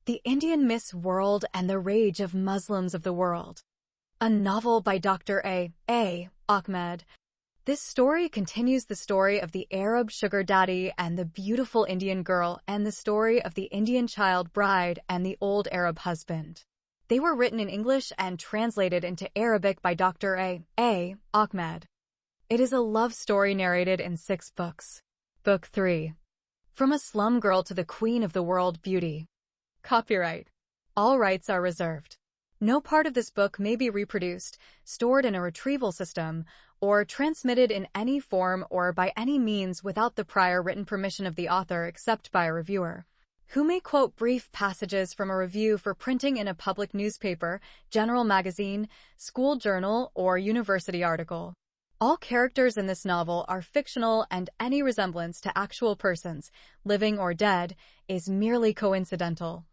The Indian Miss World and the Rage of Muslims of the World. A novel by Dr. A. Ahmed. This story continues the story of the Arab sugar daddy and the beautiful Indian girl and the story of the Indian child bride and the old Arab husband. They were written in English and translated into Arabic by Dr. A. Ahmed. It is a love story narrated in 6 books. Book 3. From a Slum Girl to the Queen of the World Beauty. Copyright. All rights are reserved. No part of this book may be reproduced, stored in a retrieval system, or transmitted in any form or by any means without the prior written permission of the author except by a reviewer, who may quote brief passages from a review for printing in a public newspaper, general magazine, school journal, or university article. All characters in this novel are fictional and any resemblance to actual persons, living or dead, is merely coincidental.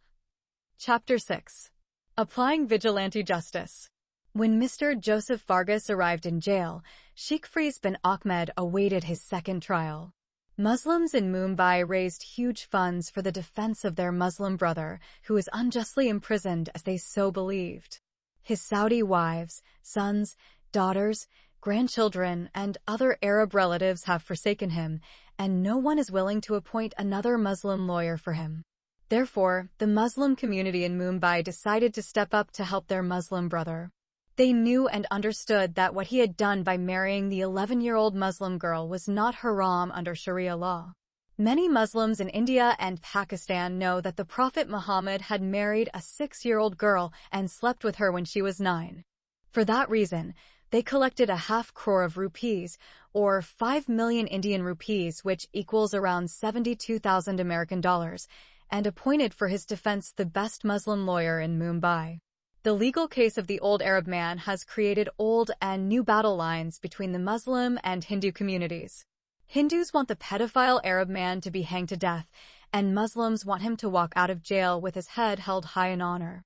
Chapter 6. Applying Vigilante Justice. When Mr. Joseph Vargas arrived in jail, Sheikh Faiz bin Ahmed awaited his second trial. Muslims in Mumbai raised huge funds for the defense of their Muslim brother, who was unjustly imprisoned as they so believed. His Saudi wives, sons, daughters, grandchildren, and other Arab relatives have forsaken him, and no one is willing to appoint another Muslim lawyer for him. Therefore, the Muslim community in Mumbai decided to step up to help their Muslim brother. They knew and understood that what he had done by marrying the 11-year-old Muslim girl was not haram under Sharia law. Many Muslims in India and Pakistan know that the Prophet Muhammad had married a 6-year-old girl and slept with her when she was 9. For that reason, they collected a half crore of rupees, or 5 million Indian rupees, which equals around 72,000 American dollars, and appointed for his defense the best Muslim lawyer in Mumbai. The legal case of the old Arab man has created old and new battle lines between the Muslim and Hindu communities. Hindus want the pedophile Arab man to be hanged to death, and Muslims want him to walk out of jail with his head held high in honor.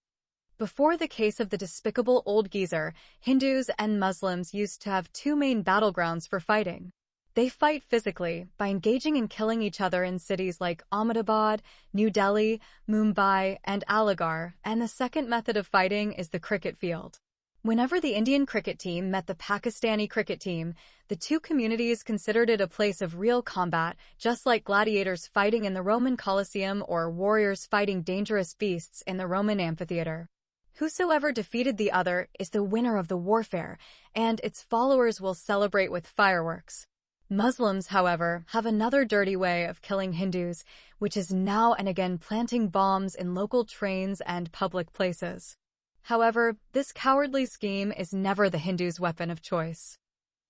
Before the case of the despicable old geezer, Hindus and Muslims used to have 2 main battlegrounds for fighting. They fight physically by engaging in killing each other in cities like Ahmedabad, New Delhi, Mumbai, and Aligarh, and the second method of fighting is the cricket field. Whenever the Indian cricket team met the Pakistani cricket team, the two communities considered it a place of real combat, just like gladiators fighting in the Roman Colosseum or warriors fighting dangerous beasts in the Roman amphitheater. Whosoever defeated the other is the winner of the warfare, and its followers will celebrate with fireworks. Muslims, however, have another dirty way of killing Hindus, which is now and again planting bombs in local trains and public places. However, this cowardly scheme is never the Hindu's weapon of choice.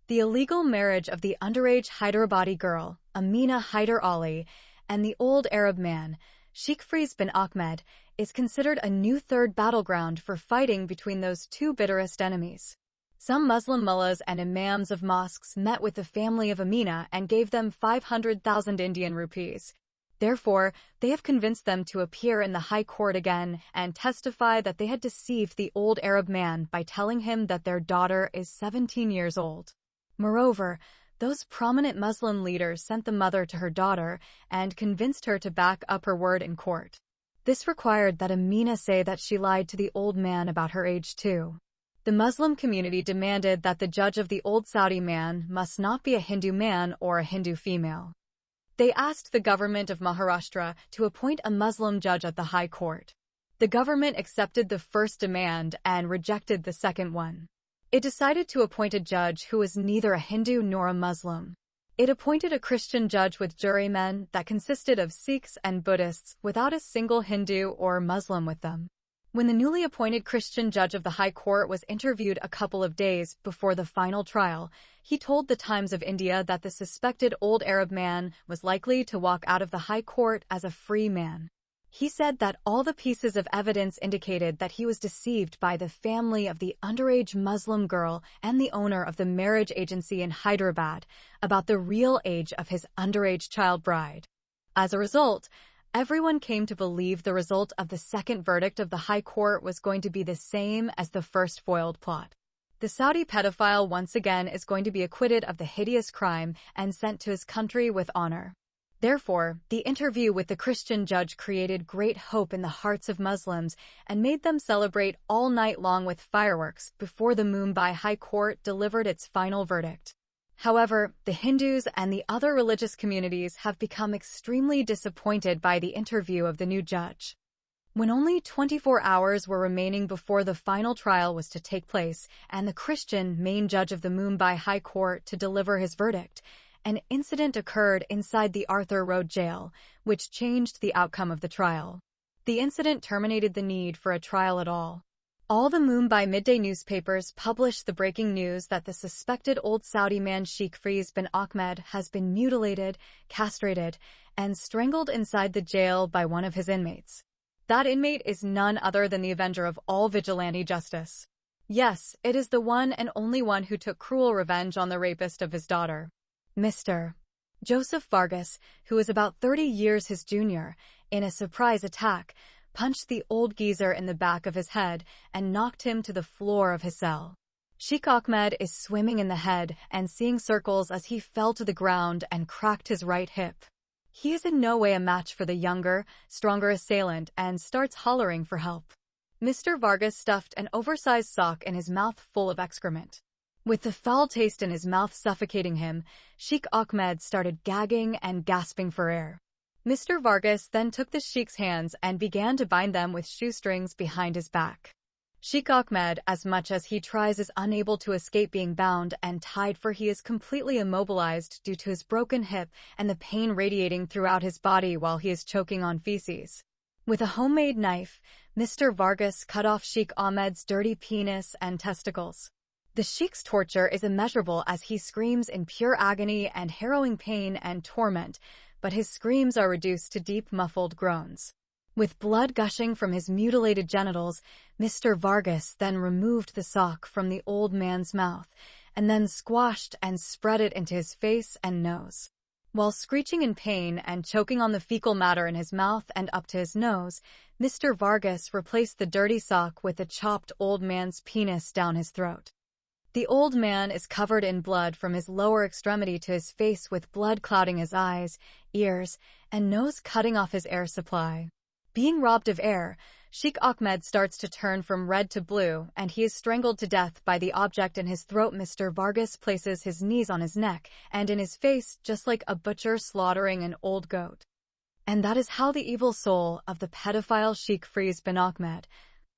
The illegal marriage of the underage Hyderabadi girl, Amina Hyder Ali, and the old Arab man, Sheikh Faiz bin Ahmed, is considered a new third battleground for fighting between those two bitterest enemies. Some Muslim mullahs and imams of mosques met with the family of Amina and gave them 500,000 Indian rupees. Therefore, they have convinced them to appear in the High Court again and testify that they had deceived the old Arab man by telling him that their daughter is 17 years old. Moreover, those prominent Muslim leaders sent the mother to her daughter and convinced her to back up her word in court. This required that Amina say that she lied to the old man about her age too. The Muslim community demanded that the judge of the old Saudi man must not be a Hindu man or a Hindu female. They asked the government of Maharashtra to appoint a Muslim judge at the High Court. The government accepted the first demand and rejected the second one. It decided to appoint a judge who was neither a Hindu nor a Muslim. It appointed a Christian judge with jurymen that consisted of Sikhs and Buddhists without a single Hindu or Muslim with them. When the newly appointed Christian judge of the High Court was interviewed a couple of days before the final trial, he told the Times of India that the suspected old Arab man was likely to walk out of the High Court as a free man. He said that all the pieces of evidence indicated that he was deceived by the family of the underage Muslim girl and the owner of the marriage agency in Hyderabad about the real age of his underage child bride. As a result, everyone came to believe the result of the second verdict of the High Court was going to be the same as the first foiled plot. The Saudi pedophile once again is going to be acquitted of the hideous crime and sent to his country with honor. Therefore, the interview with the Christian judge created great hope in the hearts of Muslims and made them celebrate all night long with fireworks before the Mumbai High Court delivered its final verdict. However, the Hindus and the other religious communities have become extremely disappointed by the interview of the new judge. When only 24 hours were remaining before the final trial was to take place and the Christian main judge of the Mumbai High Court to deliver his verdict, an incident occurred inside the Arthur Road jail, which changed the outcome of the trial. The incident terminated the need for a trial at all. All the Mumbai midday newspapers published the breaking news that the suspected old Saudi man Sheikh Faiz bin Ahmed has been mutilated, castrated, and strangled inside the jail by one of his inmates. That inmate is none other than the avenger of all vigilante justice. Yes, it is the one and only one who took cruel revenge on the rapist of his daughter. Mr. Joseph Vargas, who was about 30 years his junior, in a surprise attack, punched the old geezer in the back of his head and knocked him to the floor of his cell. Sheikh Ahmed is swimming in the head and seeing circles as he fell to the ground and cracked his right hip. He is in no way a match for the younger, stronger assailant and starts hollering for help. Mr. Vargas stuffed an oversized sock in his mouth full of excrement. With the foul taste in his mouth suffocating him, Sheikh Ahmed started gagging and gasping for air. Mr. Vargas then took the Sheikh's hands and began to bind them with shoestrings behind his back. Sheikh Ahmed, as much as he tries, is unable to escape being bound and tied, for he is completely immobilized due to his broken hip and the pain radiating throughout his body while he is choking on feces. With a homemade knife, Mr. Vargas cut off Sheikh Ahmed's dirty penis and testicles. The Sheikh's torture is immeasurable as he screams in pure agony and harrowing pain and torment, but his screams are reduced to deep muffled groans. With blood gushing from his mutilated genitals, Mr. Vargas then removed the sock from the old man's mouth and then squashed and spread it into his face and nose. While screeching in pain and choking on the fecal matter in his mouth and up to his nose, Mr. Vargas replaced the dirty sock with the chopped old man's penis down his throat. The old man is covered in blood from his lower extremity to his face, with blood clouding his eyes, ears, and nose, cutting off his air supply. Being robbed of air, Sheikh Ahmed starts to turn from red to blue, and he is strangled to death by the object in his throat. Mr. Vargas places his knees on his neck and in his face, just like a butcher slaughtering an old goat. And that is how the evil soul of the pedophile Sheikh Faiz bin Ahmed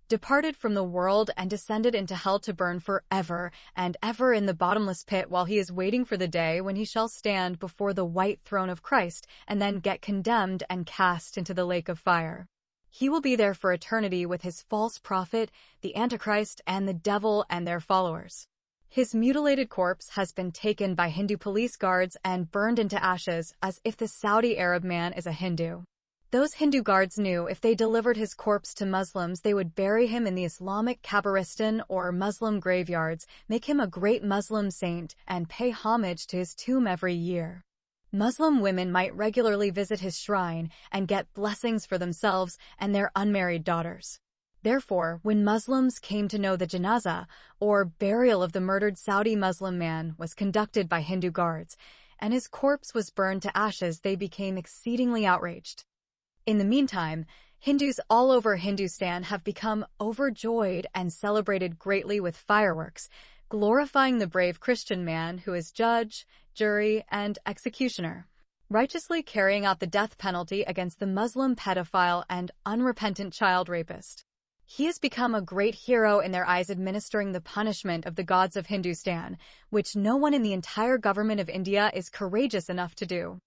departed from the world and descended into hell to burn forever and ever in the bottomless pit, while he is waiting for the day when he shall stand before the white throne of Christ and then get condemned and cast into the lake of fire. He will be there for eternity with his false prophet, the Antichrist, and the devil and their followers. His mutilated corpse has been taken by Hindu police guards and burned into ashes as if the Saudi Arab man is a Hindu. Those Hindu guards knew if they delivered his corpse to Muslims, they would bury him in the Islamic Qabristan or Muslim graveyards, make him a great Muslim saint, and pay homage to his tomb every year. Muslim women might regularly visit his shrine and get blessings for themselves and their unmarried daughters. Therefore, when Muslims came to know the janazah, or burial of the murdered Saudi Muslim man, was conducted by Hindu guards, and his corpse was burned to ashes, they became exceedingly outraged. In the meantime, Hindus all over Hindustan have become overjoyed and celebrated greatly with fireworks, glorifying the brave Christian man who is judge, jury, and executioner, righteously carrying out the death penalty against the Muslim pedophile and unrepentant child rapist. He has become a great hero in their eyes, administering the punishment of the gods of Hindustan, which no one in the entire government of India is courageous enough to do.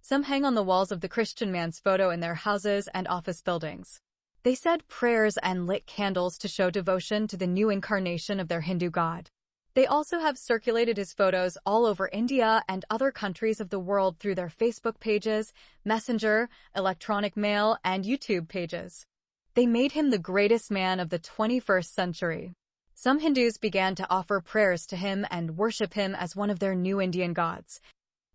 Some hang on the walls of the Christian man's photo in their houses and office buildings. They said prayers and lit candles to show devotion to the new incarnation of their Hindu god. They also have circulated his photos all over India and other countries of the world through their Facebook pages, Messenger, electronic mail, and YouTube pages. They made him the greatest man of the 21st century. Some Hindus began to offer prayers to him and worship him as one of their new Indian gods.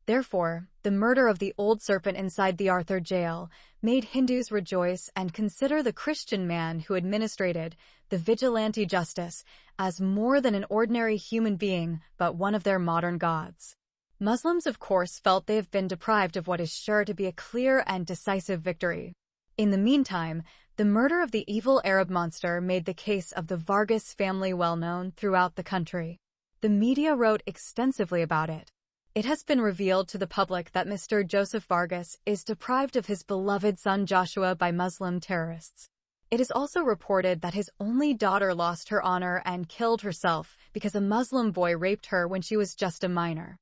Therefore, the murder of the old serpent inside the Arthur jail made Hindus rejoice and consider the Christian man who administrated the vigilante justice as more than an ordinary human being, but one of their modern gods. Muslims, of course, felt they have been deprived of what is sure to be a clear and decisive victory. In the meantime, the murder of the evil Arab monster made the case of the Vargas family well known throughout the country. The media wrote extensively about it. It has been revealed to the public that Mr. Joseph Vargas is deprived of his beloved son Joshua by Muslim terrorists. It is also reported that his only daughter lost her honor and killed herself because a Muslim boy raped her when she was just a minor.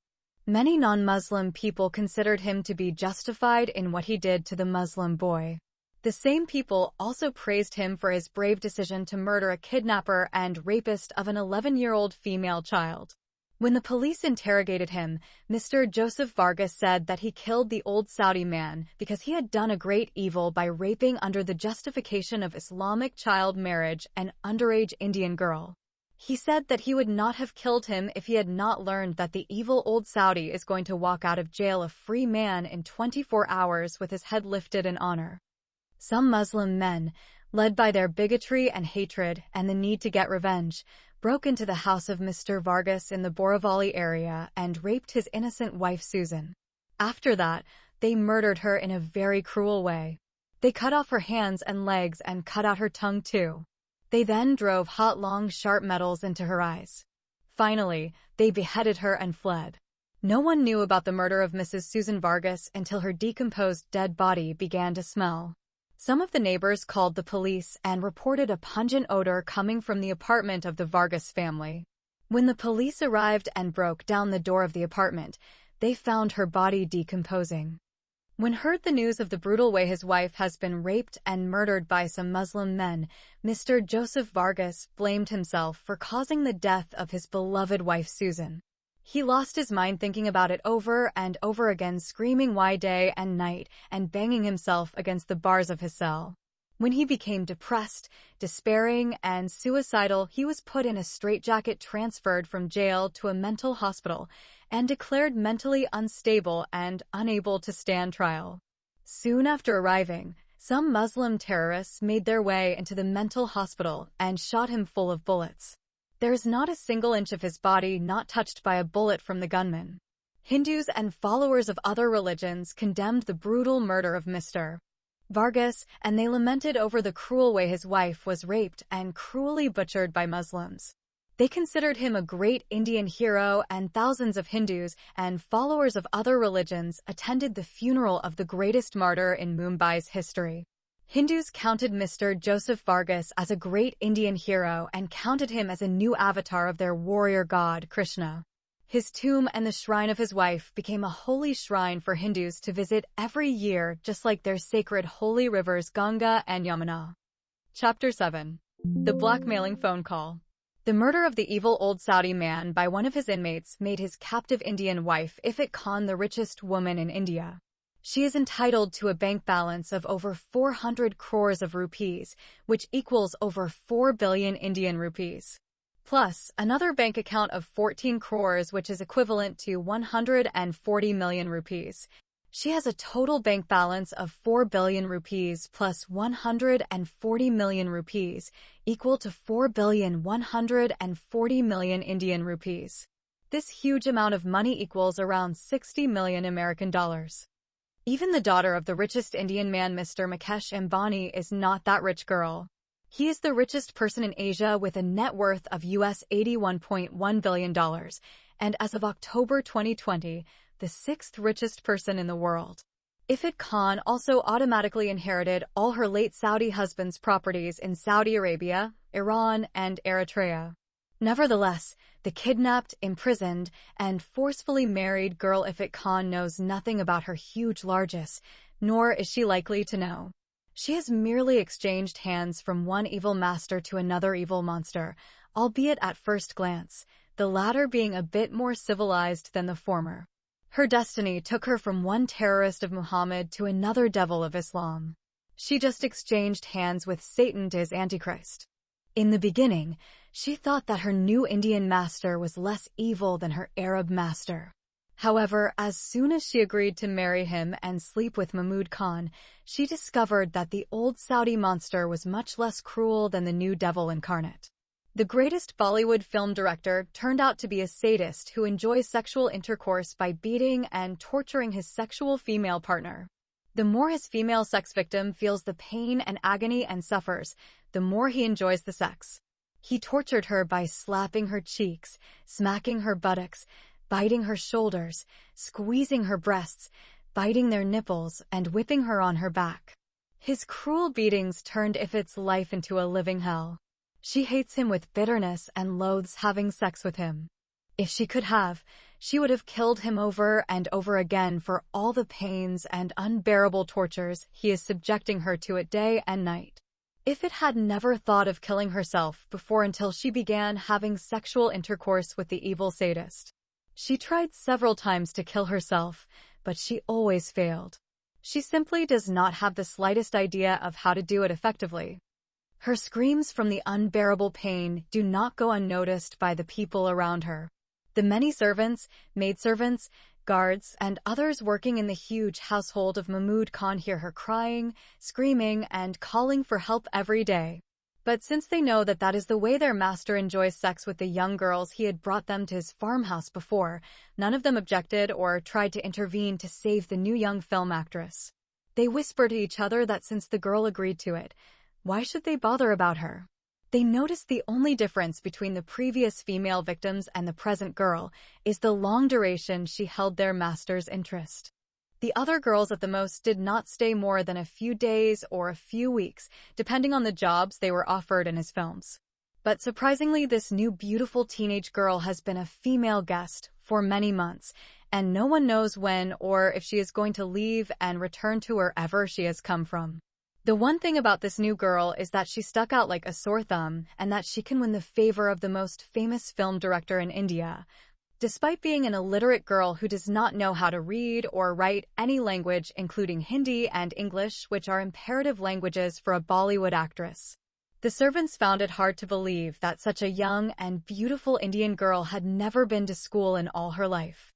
Many non-Muslim people considered him to be justified in what he did to the Muslim boy. The same people also praised him for his brave decision to murder a kidnapper and rapist of an 11-year-old female child. When the police interrogated him, Mr. Joseph Vargas said that he killed the old Saudi man because he had done a great evil by raping under the justification of Islamic child marriage an underage Indian girl. He said that he would not have killed him if he had not learned that the evil old Saudi is going to walk out of jail a free man in 24 hours with his head lifted in honor. Some Muslim men, led by their bigotry and hatred and the need to get revenge, broke into the house of Mr. Vargas in the Borivali area and raped his innocent wife Susan. After that, they murdered her in a very cruel way. They cut off her hands and legs and cut out her tongue too. They then drove hot long sharp metals into her eyes. Finally, they beheaded her and fled. No one knew about the murder of Mrs. Susan Vargas until her decomposed dead body began to smell. Some of the neighbors called the police and reported a pungent odor coming from the apartment of the Vargas family. When the police arrived and broke down the door of the apartment, they found her body decomposing. When heard the news of the brutal way his wife has been raped and murdered by some Muslim men, Mr. Joseph Vargas blamed himself for causing the death of his beloved wife Susan. He lost his mind thinking about it over and over again, screaming why day and night and banging himself against the bars of his cell. When he became depressed, despairing, and suicidal, he was put in a straitjacket, transferred from jail to a mental hospital, and declared mentally unstable and unable to stand trial. Soon after arriving, some Muslim terrorists made their way into the mental hospital and shot him full of bullets. There is not a single inch of his body not touched by a bullet from the gunman. Hindus and followers of other religions condemned the brutal murder of Mr. Vargas, and they lamented over the cruel way his wife was raped and cruelly butchered by Muslims. They considered him a great Indian hero, and thousands of Hindus and followers of other religions attended the funeral of the greatest martyr in Mumbai's history. Hindus counted Mr. Joseph Vargas as a great Indian hero and counted him as a new avatar of their warrior god, Krishna. His tomb and the shrine of his wife became a holy shrine for Hindus to visit every year, just like their sacred holy rivers Ganga and Yamuna. Chapter 7. The Blackmailing Phone Call. The murder of the evil old Saudi man by one of his inmates made his captive Indian wife Ifat Khan the richest woman in India. She is entitled to a bank balance of over 400 crores of rupees, which equals over 4 billion Indian rupees. Plus, another bank account of 14 crores, which is equivalent to 140 million rupees. She has a total bank balance of 4 billion rupees plus 140 million rupees, equal to 4,140 million Indian rupees. This huge amount of money equals around 60 million American dollars. Even the daughter of the richest Indian man, Mr. Mukesh Ambani, is not that rich girl. He is the richest person in Asia with a net worth of US $81.1 billion, and as of October 2020, the sixth richest person in the world. Ifat Khan also automatically inherited all her late Saudi husband's properties in Saudi Arabia, Iran, and Eritrea. Nevertheless, the kidnapped, imprisoned, and forcefully married girl Ifat Khan knows nothing about her huge largesse, nor is she likely to know. She has merely exchanged hands from one evil master to another evil monster, albeit at first glance, the latter being a bit more civilized than the former. Her destiny took her from one terrorist of Muhammad to another devil of Islam. She just exchanged hands with Satan to his Antichrist. In the beginning, she thought that her new Indian master was less evil than her Arab master. However, as soon as she agreed to marry him and sleep with Mahmud Khan, she discovered that the old Saudi monster was much less cruel than the new devil incarnate. The greatest Bollywood film director turned out to be a sadist who enjoys sexual intercourse by beating and torturing his sexual female partner. The more his female sex victim feels the pain and agony and suffers, the more he enjoys the sex. He tortured her by slapping her cheeks, smacking her buttocks, biting her shoulders, squeezing her breasts, biting their nipples, and whipping her on her back. His cruel beatings turned Ifit's life into a living hell. She hates him with bitterness and loathes having sex with him. If she could have, she would have killed him over and over again for all the pains and unbearable tortures he is subjecting her to at day and night. Ifit had never thought of killing herself before until she began having sexual intercourse with the evil sadist. She tried several times to kill herself, but she always failed. She simply does not have the slightest idea of how to do it effectively. Her screams from the unbearable pain do not go unnoticed by the people around her. The many servants, maidservants, guards, and others working in the huge household of Mahmood Khan hear her crying, screaming, and calling for help every day. But since they know that that is the way their master enjoys sex with the young girls he had brought them to his farmhouse before, none of them objected or tried to intervene to save the new young film actress. They whisper to each other that since the girl agreed to it, why should they bother about her? They notice the only difference between the previous female victims and the present girl is the long duration she held their master's interest. The other girls at the most did not stay more than a few days or a few weeks, depending on the jobs they were offered in his films. But surprisingly, this new beautiful teenage girl has been a female guest for many months, and no one knows when or if she is going to leave and return to wherever she has come from. The one thing about this new girl is that she stuck out like a sore thumb and that she can win the favor of the most famous film director in India. Despite being an illiterate girl who does not know how to read or write any language, including Hindi and English, which are imperative languages for a Bollywood actress. The servants found it hard to believe that such a young and beautiful Indian girl had never been to school in all her life.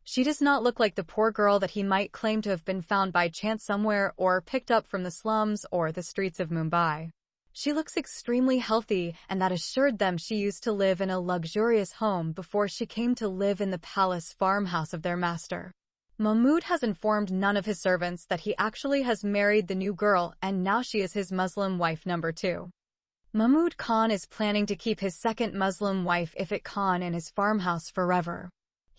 She does not look like the poor girl that he might claim to have been found by chance somewhere or picked up from the slums or the streets of Mumbai. She looks extremely healthy, and that assured them she used to live in a luxurious home before she came to live in the palace farmhouse of their master. Mahmood has informed none of his servants that he actually has married the new girl, and now she is his Muslim wife number 2. Mahmood Khan is planning to keep his second Muslim wife Ifit Khan in his farmhouse forever.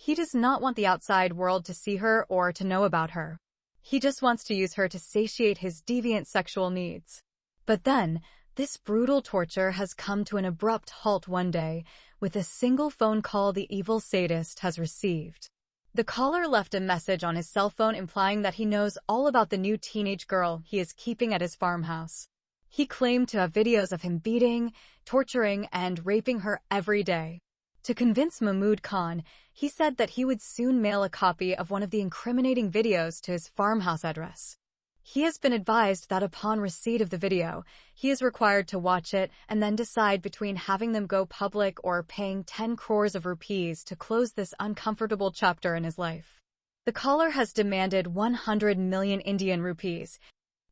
He does not want the outside world to see her or to know about her. He just wants to use her to satiate his deviant sexual needs. But then, this brutal torture has come to an abrupt halt one day, with a single phone call the evil sadist has received. The caller left a message on his cell phone implying that he knows all about the new teenage girl he is keeping at his farmhouse. He claimed to have videos of him beating, torturing, and raping her every day. To convince Mahmood Khan, he said that he would soon mail a copy of one of the incriminating videos to his farmhouse address. He has been advised that upon receipt of the video, he is required to watch it and then decide between having them go public or paying 10 crores of rupees to close this uncomfortable chapter in his life. The caller has demanded 100 million Indian rupees.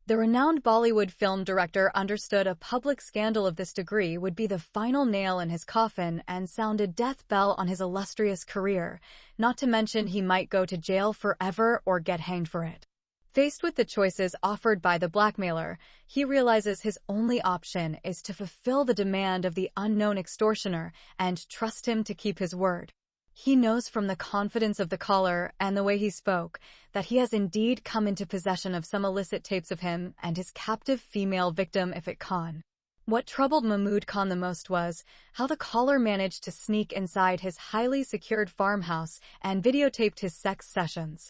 The renowned Bollywood film director understood a public scandal of this degree would be the final nail in his coffin and sound a death bell on his illustrious career, not to mention he might go to jail forever or get hanged for it. Faced with the choices offered by the blackmailer, he realizes his only option is to fulfill the demand of the unknown extortioner and trust him to keep his word. He knows from the confidence of the caller and the way he spoke that he has indeed come into possession of some illicit tapes of him and his captive female victim Ifit Khan. What troubled Mahmood Khan the most was how the caller managed to sneak inside his highly secured farmhouse and videotaped his sex sessions.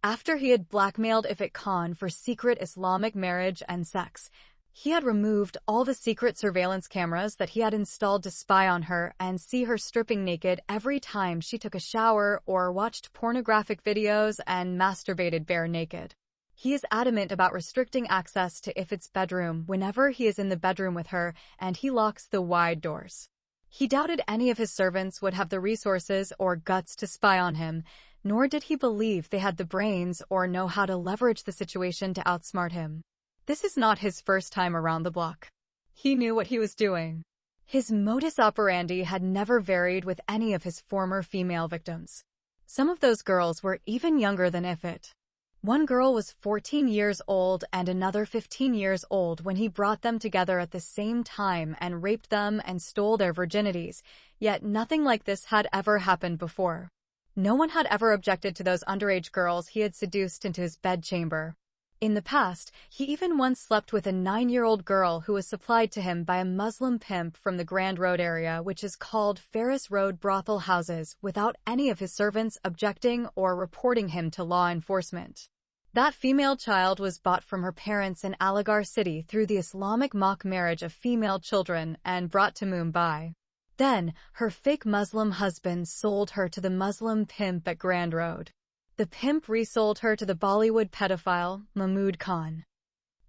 After he had blackmailed Ifit Khan for secret Islamic marriage and sex, he had removed all the secret surveillance cameras that he had installed to spy on her and see her stripping naked every time she took a shower or watched pornographic videos and masturbated bare naked. He is adamant about restricting access to Ifit's bedroom whenever he is in the bedroom with her, and he locks the wide doors. He doubted any of his servants would have the resources or guts to spy on him, nor did he believe they had the brains or know how to leverage the situation to outsmart him. This is not his first time around the block. He knew what he was doing. His modus operandi had never varied with any of his former female victims. Some of those girls were even younger than Ifit. One girl was 14 years old and another 15 years old when he brought them together at the same time and raped them and stole their virginities, yet nothing like this had ever happened before. No one had ever objected to those underage girls he had seduced into his bedchamber. In the past, he even once slept with a 9-year-old girl who was supplied to him by a Muslim pimp from the Grand Road area, which is called Ferris Road brothel houses, without any of his servants objecting or reporting him to law enforcement. That female child was bought from her parents in Aligarh City through the Islamic mock marriage of female children and brought to Mumbai. Then, her fake Muslim husband sold her to the Muslim pimp at Grand Road. The pimp resold her to the Bollywood pedophile, Mahmood Khan.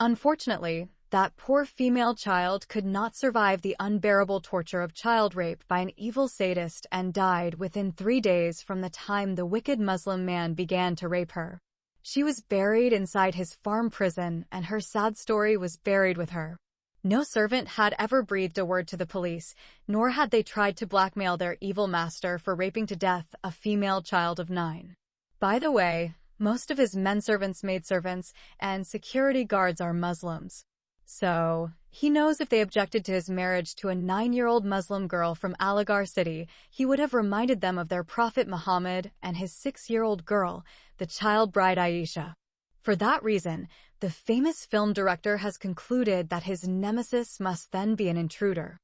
Unfortunately, that poor female child could not survive the unbearable torture of child rape by an evil sadist and died within 3 days from the time the wicked Muslim man began to rape her. She was buried inside his farm prison, and her sad story was buried with her. No servant had ever breathed a word to the police, nor had they tried to blackmail their evil master for raping to death a female child of 9. By the way, most of his menservants, maidservants, and security guards are Muslims. So, he knows if they objected to his marriage to a 9-year-old Muslim girl from Aligarh City, he would have reminded them of their Prophet Muhammad and his 6-year-old girl, the child bride Aisha. For that reason, the famous film director has concluded that his nemesis must then be an intruder.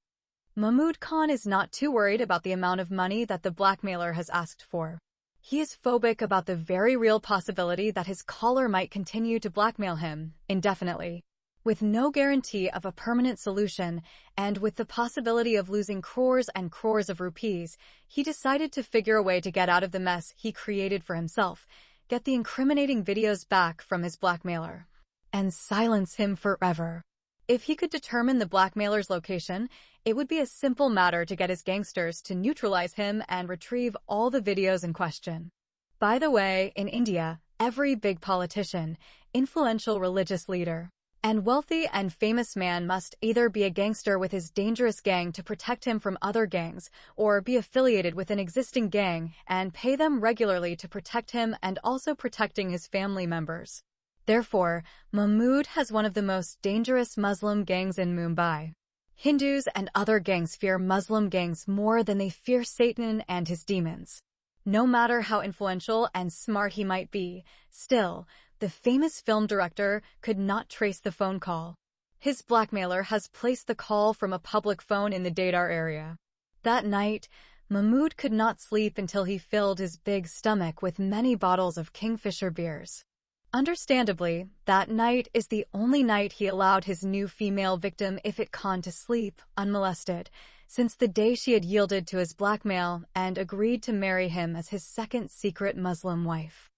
Mahmood Khan is not too worried about the amount of money that the blackmailer has asked for. He is phobic about the very real possibility that his caller might continue to blackmail him indefinitely. With no guarantee of a permanent solution, and with the possibility of losing crores and crores of rupees, he decided to figure a way to get out of the mess he created for himself, get the incriminating videos back from his blackmailer, and silence him forever. If he could determine the blackmailer's location, it would be a simple matter to get his gangsters to neutralize him and retrieve all the videos in question. By the way, in India, every big politician, influential religious leader, and wealthy and famous man must either be a gangster with his dangerous gang to protect him from other gangs, or be affiliated with an existing gang and pay them regularly to protect him and also protecting his family members. Therefore, Mahmood has one of the most dangerous Muslim gangs in Mumbai. Hindus and other gangs fear Muslim gangs more than they fear Satan and his demons. No matter how influential and smart he might be, still, the famous film director could not trace the phone call. His blackmailer has placed the call from a public phone in the Dadar area. That night, Mahmood could not sleep until he filled his big stomach with many bottles of Kingfisher beers. Understandably, that night is the only night he allowed his new female victim Ifit Khan to sleep, unmolested, since the day she had yielded to his blackmail and agreed to marry him as his second secret Muslim wife.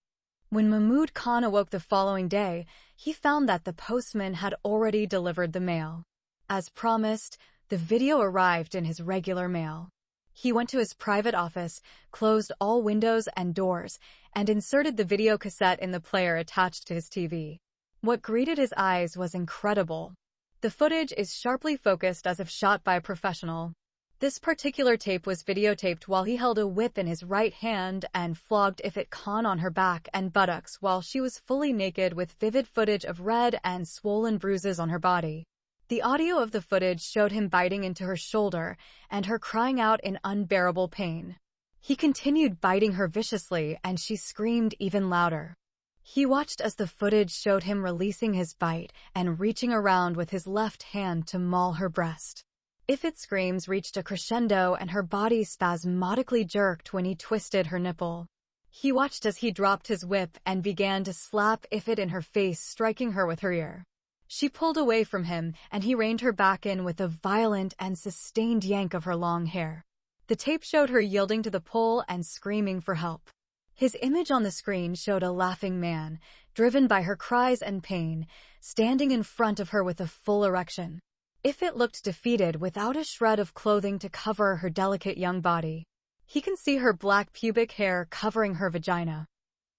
When Mahmood Khan awoke the following day, he found that the postman had already delivered the mail. As promised, the video arrived in his regular mail. He went to his private office, closed all windows and doors, and inserted the video cassette in the player attached to his TV. What greeted his eyes was incredible. The footage is sharply focused as if shot by a professional. This particular tape was videotaped while he held a whip in his right hand and flogged Ifit Khan on her back and buttocks while she was fully naked with vivid footage of red and swollen bruises on her body. The audio of the footage showed him biting into her shoulder and her crying out in unbearable pain. He continued biting her viciously and she screamed even louder. He watched as the footage showed him releasing his bite and reaching around with his left hand to maul her breast. Ifit's screams reached a crescendo and her body spasmodically jerked when he twisted her nipple. He watched as he dropped his whip and began to slap Ifit in her face, striking her with her ear. She pulled away from him, and he reined her back in with a violent and sustained yank of her long hair. The tape showed her yielding to the pull and screaming for help. His image on the screen showed a laughing man, driven by her cries and pain, standing in front of her with a full erection. Ifit looked defeated without a shred of clothing to cover her delicate young body. He can see her black pubic hair covering her vagina.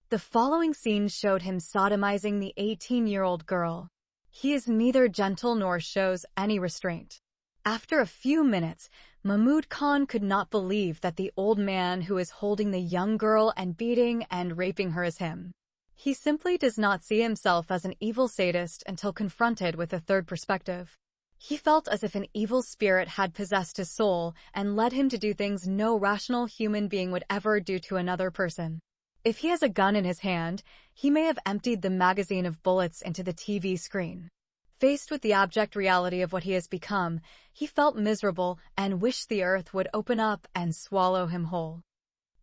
The following scene showed him sodomizing the 18-year-old girl. He is neither gentle nor shows any restraint. After a few minutes, Mahmood Khan could not believe that the old man who is holding the young girl and beating and raping her is him. He simply does not see himself as an evil sadist until confronted with a third perspective. He felt as if an evil spirit had possessed his soul and led him to do things no rational human being would ever do to another person. If he has a gun in his hand, he may have emptied the magazine of bullets into the TV screen. Faced with the abject reality of what he has become, he felt miserable and wished the earth would open up and swallow him whole.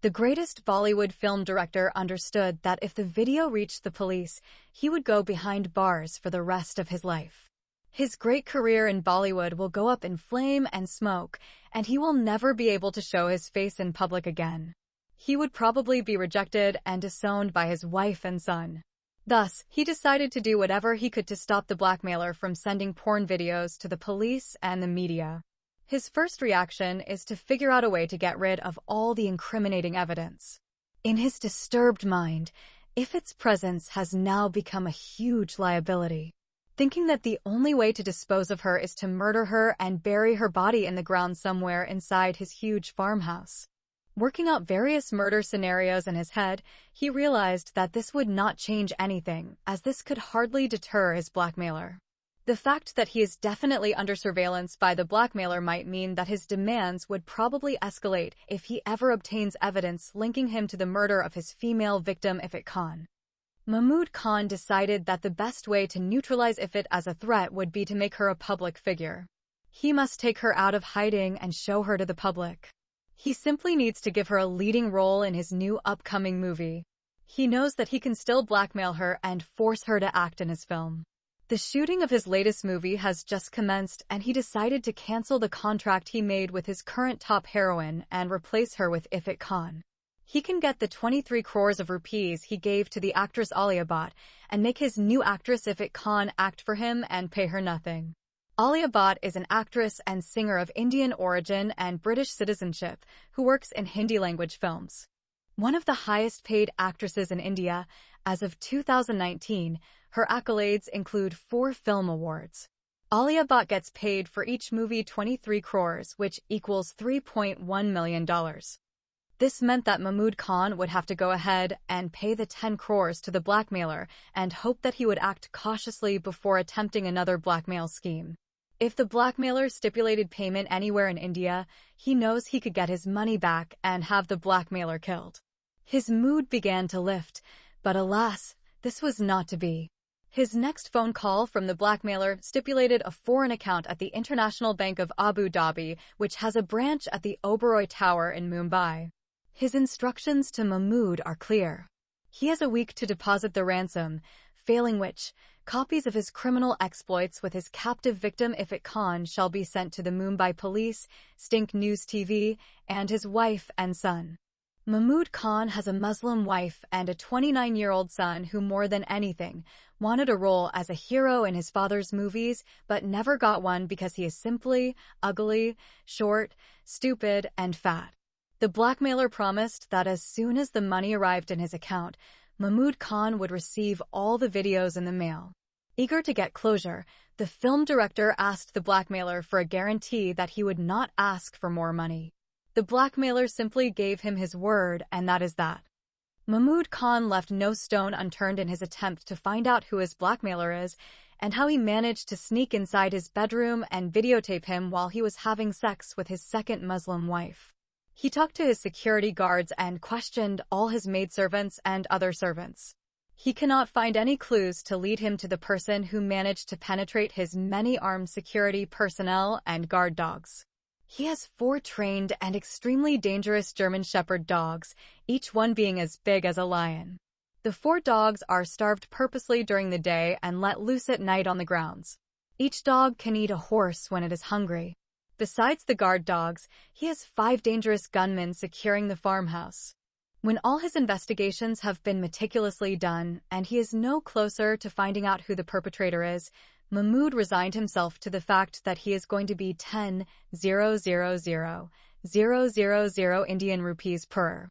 The greatest Bollywood film director understood that if the video reached the police, he would go behind bars for the rest of his life. His great career in Bollywood will go up in flame and smoke, and he will never be able to show his face in public again. He would probably be rejected and disowned by his wife and son. Thus, he decided to do whatever he could to stop the blackmailer from sending porn videos to the police and the media. His first reaction is to figure out a way to get rid of all the incriminating evidence. In his disturbed mind, Ifit's presence has now become a huge liability. Thinking that the only way to dispose of her is to murder her and bury her body in the ground somewhere inside his huge farmhouse. Working out various murder scenarios in his head, he realized that this would not change anything, as this could hardly deter his blackmailer. The fact that he is definitely under surveillance by the blackmailer might mean that his demands would probably escalate if he ever obtains evidence linking him to the murder of his female victim Ifit Khan. Mahmood Khan decided that the best way to neutralize Ifit as a threat would be to make her a public figure. He must take her out of hiding and show her to the public. He simply needs to give her a leading role in his new upcoming movie. He knows that he can still blackmail her and force her to act in his film. The shooting of his latest movie has just commenced, and he decided to cancel the contract he made with his current top heroine and replace her with Ifit Khan. He can get the 23 crores of rupees he gave to the actress Alia Bhatt and make his new actress Ifit Khan act for him and pay her nothing. Alia Bhatt is an actress and singer of Indian origin and British citizenship who works in Hindi-language films. One of the highest-paid actresses in India, as of 2019, her accolades include 4 film awards. Alia Bhatt gets paid for each movie 23 crores, which equals $3.1 million. This meant that Mahmood Khan would have to go ahead and pay the 10 crores to the blackmailer and hope that he would act cautiously before attempting another blackmail scheme. If the blackmailer stipulated payment anywhere in India, he knows he could get his money back and have the blackmailer killed. His mood began to lift, but alas, this was not to be. His next phone call from the blackmailer stipulated a foreign account at the International Bank of Abu Dhabi, which has a branch at the Oberoi Tower in Mumbai. His instructions to Mahmood are clear. He has a week to deposit the ransom, failing which, copies of his criminal exploits with his captive victim Ifit Khan shall be sent to the Mumbai police, Stink News TV, and his wife and son. Mahmood Khan has a Muslim wife and a 29-year-old son who more than anything wanted a role as a hero in his father's movies but never got one because he is simply ugly, short, stupid, and fat. The blackmailer promised that as soon as the money arrived in his account, Mahmood Khan would receive all the videos in the mail. Eager to get closure, the film director asked the blackmailer for a guarantee that he would not ask for more money. The blackmailer simply gave him his word, and that is that. Mahmood Khan left no stone unturned in his attempt to find out who his blackmailer is and how he managed to sneak inside his bedroom and videotape him while he was having sex with his second Muslim wife. He talked to his security guards and questioned all his maidservants and other servants. He cannot find any clues to lead him to the person who managed to penetrate his many armed security personnel and guard dogs. He has 4 trained and extremely dangerous German Shepherd dogs, each one being as big as a lion. The 4 dogs are starved purposely during the day and let loose at night on the grounds. Each dog can eat a horse when it is hungry. Besides the guard dogs, he has 5 dangerous gunmen securing the farmhouse. When all his investigations have been meticulously done and he is no closer to finding out who the perpetrator is, Mahmood resigned himself to the fact that he is going to be 10,000,000 Indian rupees per.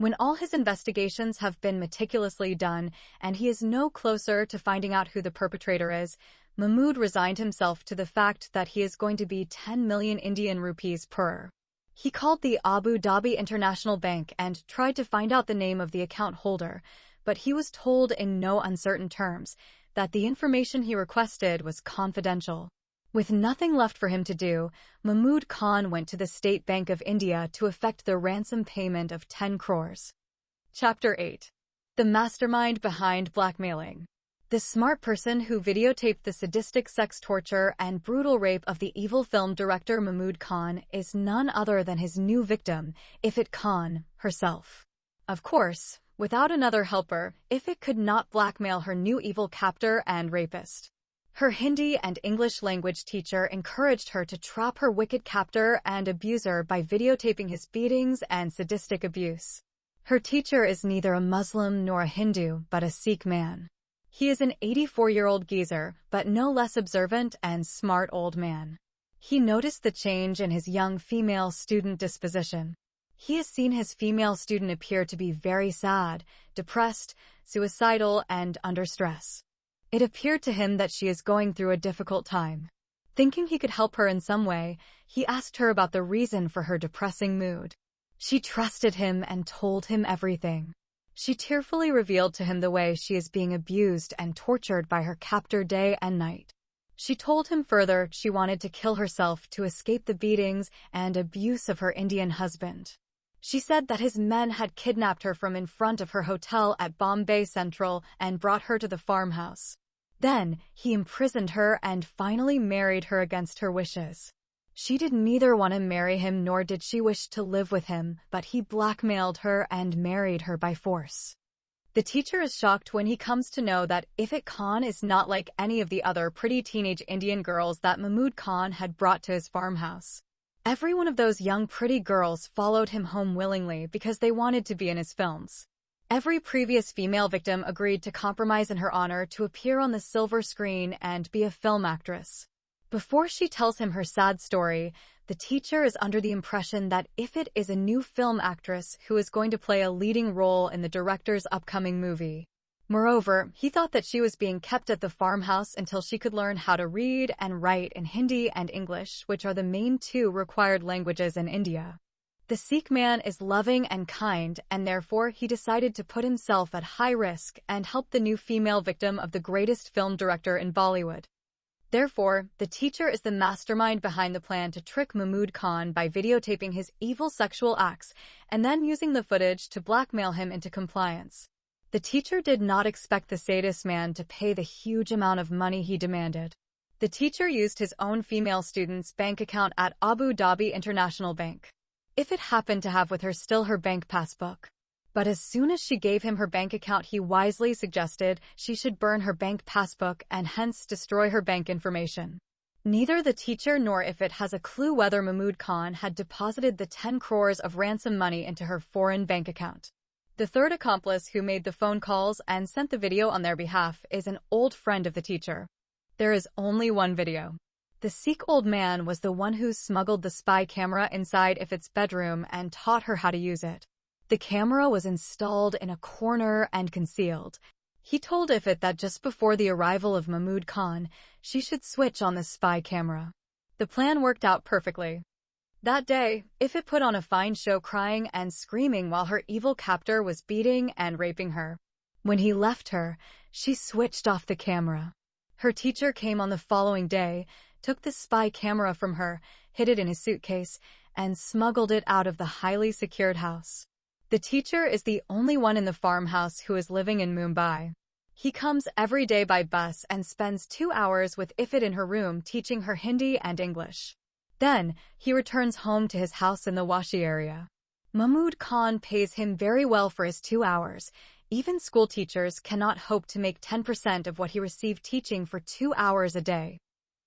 When all his investigations have been meticulously done and he is no closer to finding out who the perpetrator is, Mahmood resigned himself to the fact that he is going to be 10 million Indian rupees per. He called the Abu Dhabi International Bank and tried to find out the name of the account holder, but he was told in no uncertain terms that the information he requested was confidential. With nothing left for him to do, Mahmood Khan went to the State Bank of India to effect the ransom payment of 10 crores. Chapter 8. The mastermind behind blackmailing. The smart person who videotaped the sadistic sex torture and brutal rape of the evil film director Mahmood Khan is none other than his new victim, Ifat Khan, herself. Of course, without another helper, Ifat could not blackmail her new evil captor and rapist. Her Hindi and English language teacher encouraged her to trap her wicked captor and abuser by videotaping his beatings and sadistic abuse. Her teacher is neither a Muslim nor a Hindu, but a Sikh man. He is an 84-year-old geezer, but no less observant and smart old man. He noticed the change in his young female student disposition. He has seen his female student appear to be very sad, depressed, suicidal, and under stress. It appeared to him that she is going through a difficult time. Thinking he could help her in some way, he asked her about the reason for her depressing mood. She trusted him and told him everything. She tearfully revealed to him the way she is being abused and tortured by her captor day and night. She told him further she wanted to kill herself to escape the beatings and abuse of her Indian husband. She said that his men had kidnapped her from in front of her hotel at Bombay Central and brought her to the farmhouse. Then, he imprisoned her and finally married her against her wishes. She did neither want to marry him nor did she wish to live with him, but he blackmailed her and married her by force. The teacher is shocked when he comes to know that Ifat Khan is not like any of the other pretty teenage Indian girls that Mahmood Khan had brought to his farmhouse. Every one of those young pretty girls followed him home willingly because they wanted to be in his films. Every previous female victim agreed to compromise in her honor to appear on the silver screen and be a film actress. Before she tells him her sad story, the teacher is under the impression that Ifat is a new film actress who is going to play a leading role in the director's upcoming movie. Moreover, he thought that she was being kept at the farmhouse until she could learn how to read and write in Hindi and English, which are the main two required languages in India. The Sikh man is loving and kind, and therefore he decided to put himself at high risk and help the new female victim of the greatest film director in Bollywood. Therefore, the teacher is the mastermind behind the plan to trick Mahmood Khan by videotaping his evil sexual acts and then using the footage to blackmail him into compliance. The teacher did not expect the sadist man to pay the huge amount of money he demanded. The teacher used his own female student's bank account at Abu Dhabi International Bank. Ifat happened to have with her still her bank passbook. But as soon as she gave him her bank account, he wisely suggested she should burn her bank passbook and hence destroy her bank information. Neither the teacher nor Ifat has a clue whether Mahmood Khan had deposited the 10 crores of ransom money into her foreign bank account. The third accomplice who made the phone calls and sent the video on their behalf is an old friend of the teacher. There is only one video. The Sikh old man was the one who smuggled the spy camera inside Ifat's bedroom and taught her how to use it. The camera was installed in a corner and concealed. He told Ifat that just before the arrival of Mahmood Khan, she should switch on the spy camera. The plan worked out perfectly. That day, Ifat put on a fine show crying and screaming while her evil captor was beating and raping her. When he left her, she switched off the camera. Her teacher came on the following day, took the spy camera from her, hid it in his suitcase, and smuggled it out of the highly secured house. The teacher is the only one in the farmhouse who is living in Mumbai. He comes every day by bus and spends 2 hours with Ifat in her room teaching her Hindi and English. Then, he returns home to his house in the Washi area. Mahmood Khan pays him very well for his 2 hours. Even school teachers cannot hope to make 10% of what he received teaching for 2 hours a day.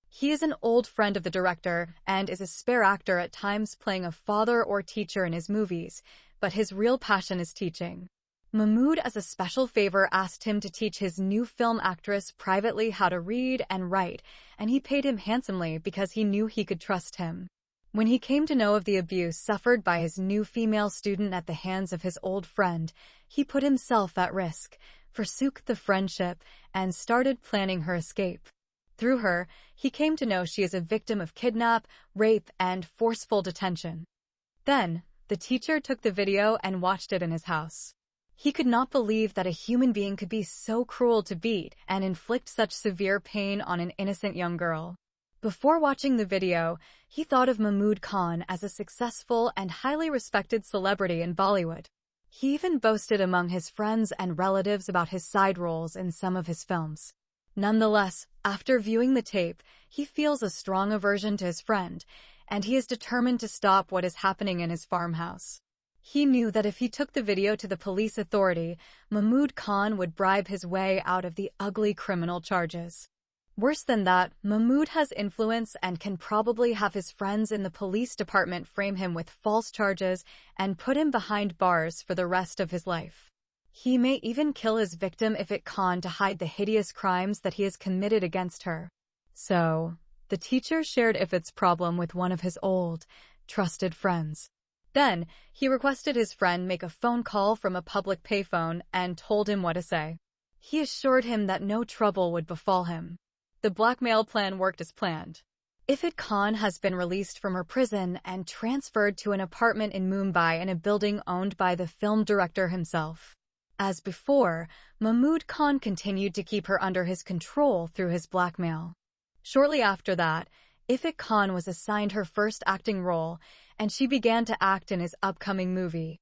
He is an old friend of the director and is a spare actor at times playing a father or teacher in his movies, but his real passion is teaching. Mahmood, as a special favor, asked him to teach his new film actress privately how to read and write, and he paid him handsomely because he knew he could trust him. When he came to know of the abuse suffered by his new female student at the hands of his old friend, he put himself at risk, forsook the friendship, and started planning her escape. Through her, he came to know she is a victim of kidnap, rape, and forceful detention. Then, the teacher took the video and watched it in his house. He could not believe that a human being could be so cruel to beat and inflict such severe pain on an innocent young girl. Before watching the video, he thought of Mahmood Khan as a successful and highly respected celebrity in Bollywood. He even boasted among his friends and relatives about his side roles in some of his films. Nonetheless, after viewing the tape, he feels a strong aversion to his friend, and he is determined to stop what is happening in his farmhouse. He knew that if he took the video to the police authority, Mahmood Khan would bribe his way out of the ugly criminal charges. Worse than that, Mahmood has influence and can probably have his friends in the police department frame him with false charges and put him behind bars for the rest of his life. He may even kill his victim if it can to hide the hideous crimes that he has committed against her. So, the teacher shared Ifit's problem with one of his old, trusted friends. Then, he requested his friend make a phone call from a public payphone and told him what to say. He assured him that no trouble would befall him. The blackmail plan worked as planned. Ifit Khan has been released from her prison and transferred to an apartment in Mumbai in a building owned by the film director himself. As before, Mahmood Khan continued to keep her under his control through his blackmail. Shortly after that, Ifit Khan was assigned her first acting role, and she began to act in his upcoming movie.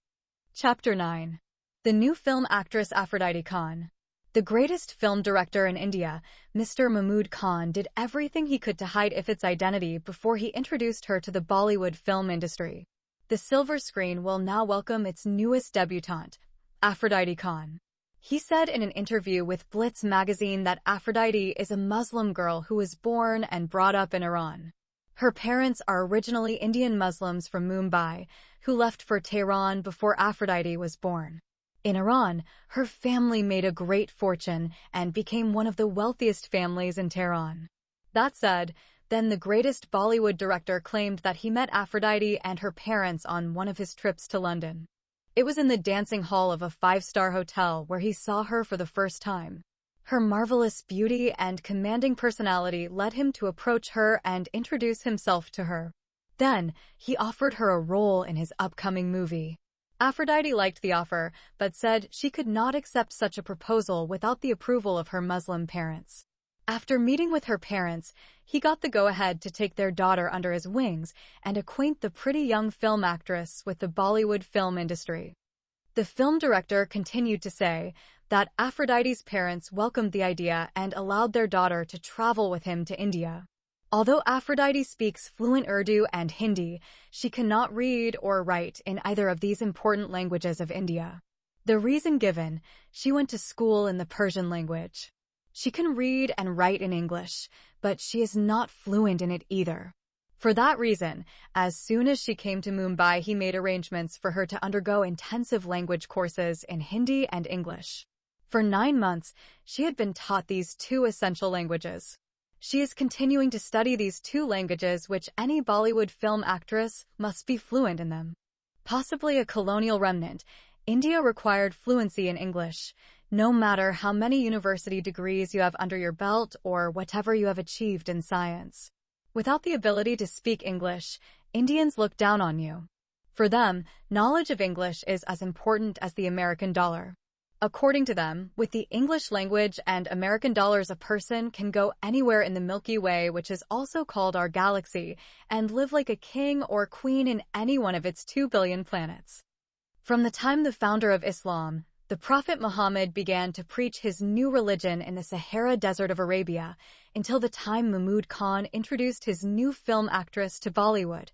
Chapter 9. The new film actress Aphrodite Khan. The greatest film director in India, Mr. Mahmood Khan did everything he could to hide Ifit's identity before he introduced her to the Bollywood film industry. The silver screen will now welcome its newest debutante, Aphrodite Khan. He said in an interview with Blitz magazine that Aphrodite is a Muslim girl who was born and brought up in Iran. Her parents are originally Indian Muslims from Mumbai, who left for Tehran before Aphrodite was born. In Iran, her family made a great fortune and became one of the wealthiest families in Tehran. That said, then the greatest Bollywood director claimed that he met Aphrodite and her parents on one of his trips to London. It was in the dancing hall of a five-star hotel where he saw her for the first time. Her marvelous beauty and commanding personality led him to approach her and introduce himself to her. Then, he offered her a role in his upcoming movie. Aphrodite liked the offer, but said she could not accept such a proposal without the approval of her Muslim parents. After meeting with her parents, he got the go-ahead to take their daughter under his wings and acquaint the pretty young film actress with the Bollywood film industry. The film director continued to say that Aphrodite's parents welcomed the idea and allowed their daughter to travel with him to India. Although Aphrodite speaks fluent Urdu and Hindi, she cannot read or write in either of these important languages of India. The reason given, she went to school in the Persian language. She can read and write in English, but she is not fluent in it either. For that reason, as soon as she came to Mumbai, he made arrangements for her to undergo intensive language courses in Hindi and English. For 9 months, she had been taught these two essential languages. She is continuing to study these two languages, which any Bollywood film actress must be fluent in them. Possibly a colonial remnant, India required fluency in English, no matter how many university degrees you have under your belt or whatever you have achieved in science. Without the ability to speak English, Indians look down on you. For them, knowledge of English is as important as the American dollar. According to them, with the English language and American dollars, a person can go anywhere in the Milky Way, which is also called our galaxy, and live like a king or queen in any one of its 2 billion planets. From the time the founder of Islam, the Prophet Muhammad, began to preach his new religion in the Sahara Desert of Arabia, until the time Mahmood Khan introduced his new film actress to Bollywood,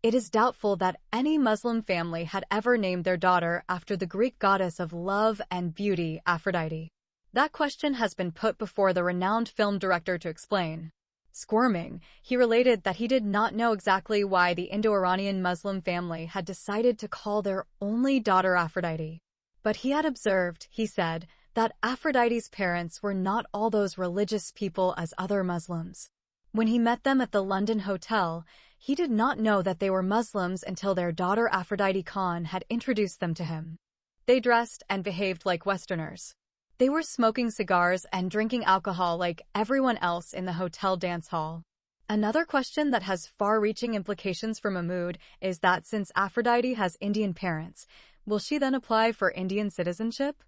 it is doubtful that any Muslim family had ever named their daughter after the Greek goddess of love and beauty, Aphrodite. That question has been put before the renowned film director to explain. Squirming, he related that he did not know exactly why the Indo-Iranian Muslim family had decided to call their only daughter Aphrodite. But he had observed, he said, that Aphrodite's parents were not all those religious people as other Muslims. When he met them at the London hotel, he did not know that they were Muslims until their daughter Aphrodite Khan had introduced them to him. They dressed and behaved like Westerners. They were smoking cigars and drinking alcohol like everyone else in the hotel dance hall. Another question that has far-reaching implications for Mahmood is that since Aphrodite has Indian parents, will she then apply for Indian citizenship?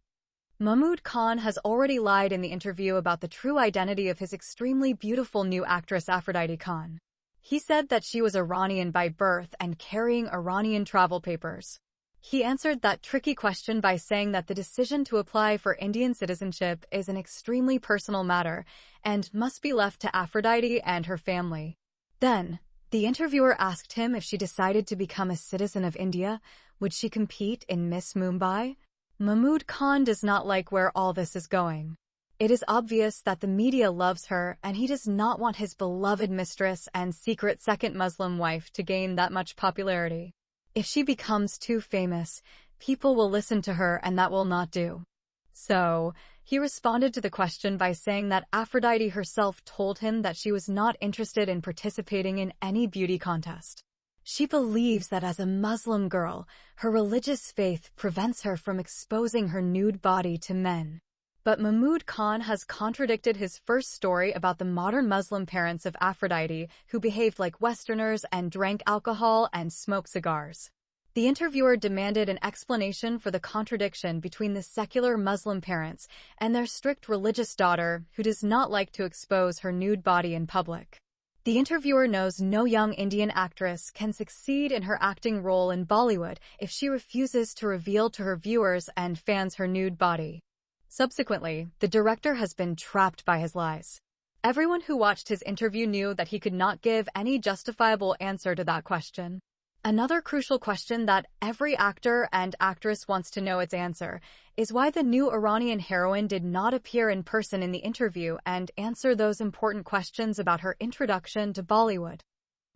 Mahmood Khan has already lied in the interview about the true identity of his extremely beautiful new actress Aphrodite Khan. He said that she was Iranian by birth and carrying Iranian travel papers. He answered that tricky question by saying that the decision to apply for Indian citizenship is an extremely personal matter and must be left to Aphrodite and her family. Then, the interviewer asked him if she decided to become a citizen of India, would she compete in Miss Mumbai? Mahmood Khan does not like where all this is going. It is obvious that the media loves her and he does not want his beloved mistress and secret second Muslim wife to gain that much popularity. If she becomes too famous, people will listen to her and that will not do. So, he responded to the question by saying that Aphrodite herself told him that she was not interested in participating in any beauty contest. She believes that as a Muslim girl, her religious faith prevents her from exposing her nude body to men. But Mahmood Khan has contradicted his first story about the modern Muslim parents of Aphrodite who behaved like Westerners and drank alcohol and smoked cigars. The interviewer demanded an explanation for the contradiction between the secular Muslim parents and their strict religious daughter who does not like to expose her nude body in public. The interviewer knows no young Indian actress can succeed in her acting role in Bollywood if she refuses to reveal to her viewers and fans her nude body. Subsequently, the director has been trapped by his lies. Everyone who watched his interview knew that he could not give any justifiable answer to that question. Another crucial question that every actor and actress wants to know its answer is why the new Iranian heroine did not appear in person in the interview and answer those important questions about her introduction to Bollywood.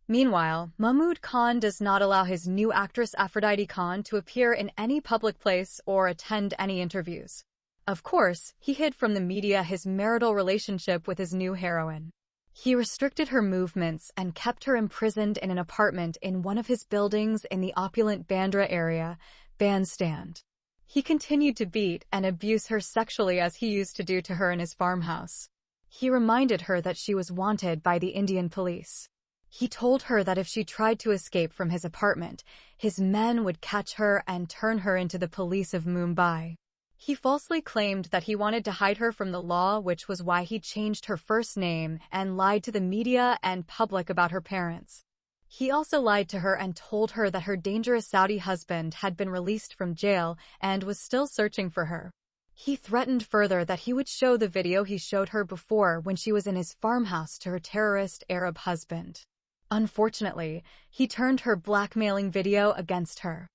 Meanwhile, Mahmood Khan does not allow his new actress Aphrodite Khan to appear in any public place or attend any interviews. Of course, he hid from the media his marital relationship with his new heroine. He restricted her movements and kept her imprisoned in an apartment in one of his buildings in the opulent Bandra area, Bandstand. He continued to beat and abuse her sexually as he used to do to her in his farmhouse. He reminded her that she was wanted by the Indian police. He told her that if she tried to escape from his apartment, his men would catch her and turn her into the police of Mumbai. He falsely claimed that he wanted to hide her from the law, which was why he changed her first name and lied to the media and public about her parents. He also lied to her and told her that her dangerous Saudi husband had been released from jail and was still searching for her. He threatened further that he would show the video he showed her before when she was in his farmhouse to her terrorist Arab husband. Unfortunately, he turned her blackmailing video against her.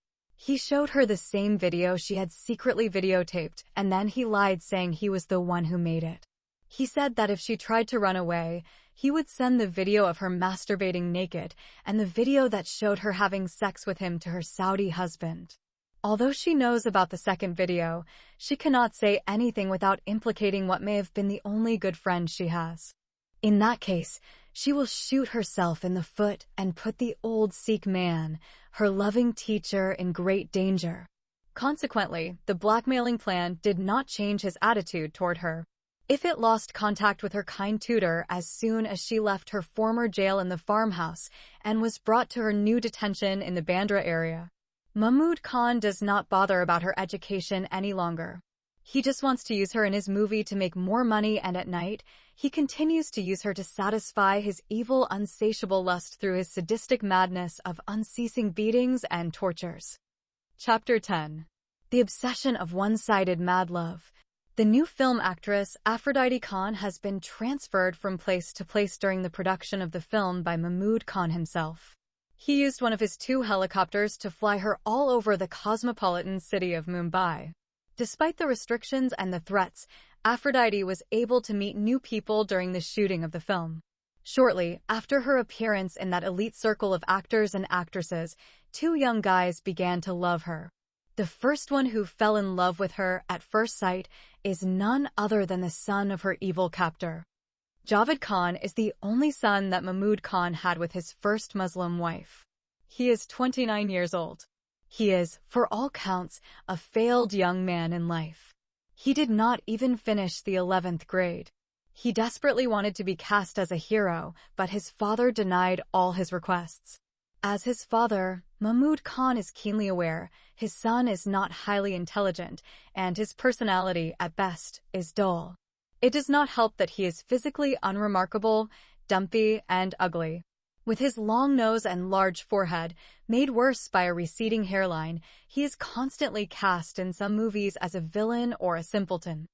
He showed her the same video she had secretly videotaped, and then he lied saying he was the one who made it. He said that if she tried to run away, he would send the video of her masturbating naked and the video that showed her having sex with him to her Saudi husband. Although she knows about the second video, she cannot say anything without implicating what may have been the only good friend she has. In that case, she will shoot herself in the foot and put the old Sikh man, her loving teacher, in great danger. Consequently, the blackmailing plan did not change his attitude toward her. If it lost contact with her kind tutor as soon as she left her former jail in the farmhouse and was brought to her new detention in the Bandra area. Mahmood Khan does not bother about her education any longer. He just wants to use her in his movie to make more money, and at night, he continues to use her to satisfy his evil, insatiable lust through his sadistic madness of unceasing beatings and tortures. Chapter 10. The Obsession of One-Sided Mad Love. The new film actress Aphrodite Khan has been transferred from place to place during the production of the film by Mahmood Khan himself. He used one of his 2 helicopters to fly her all over the cosmopolitan city of Mumbai. Despite the restrictions and the threats, Aphrodite was able to meet new people during the shooting of the film. Shortly after her appearance in that elite circle of actors and actresses, 2 young guys began to love her. The first one who fell in love with her at first sight is none other than the son of her evil captor. Javed Khan is the only son that Mahmud Khan had with his first Muslim wife. He is 29 years old. He is, for all counts, a failed young man in life. He did not even finish the 11th grade. He desperately wanted to be cast as a hero, but his father denied all his requests. As his father, Mahmud Khan is keenly aware his son is not highly intelligent, and his personality, at best, is dull. It does not help that he is physically unremarkable, dumpy, and ugly. With his long nose and large forehead, made worse by a receding hairline, he is constantly cast in some movies as a villain or a simpleton.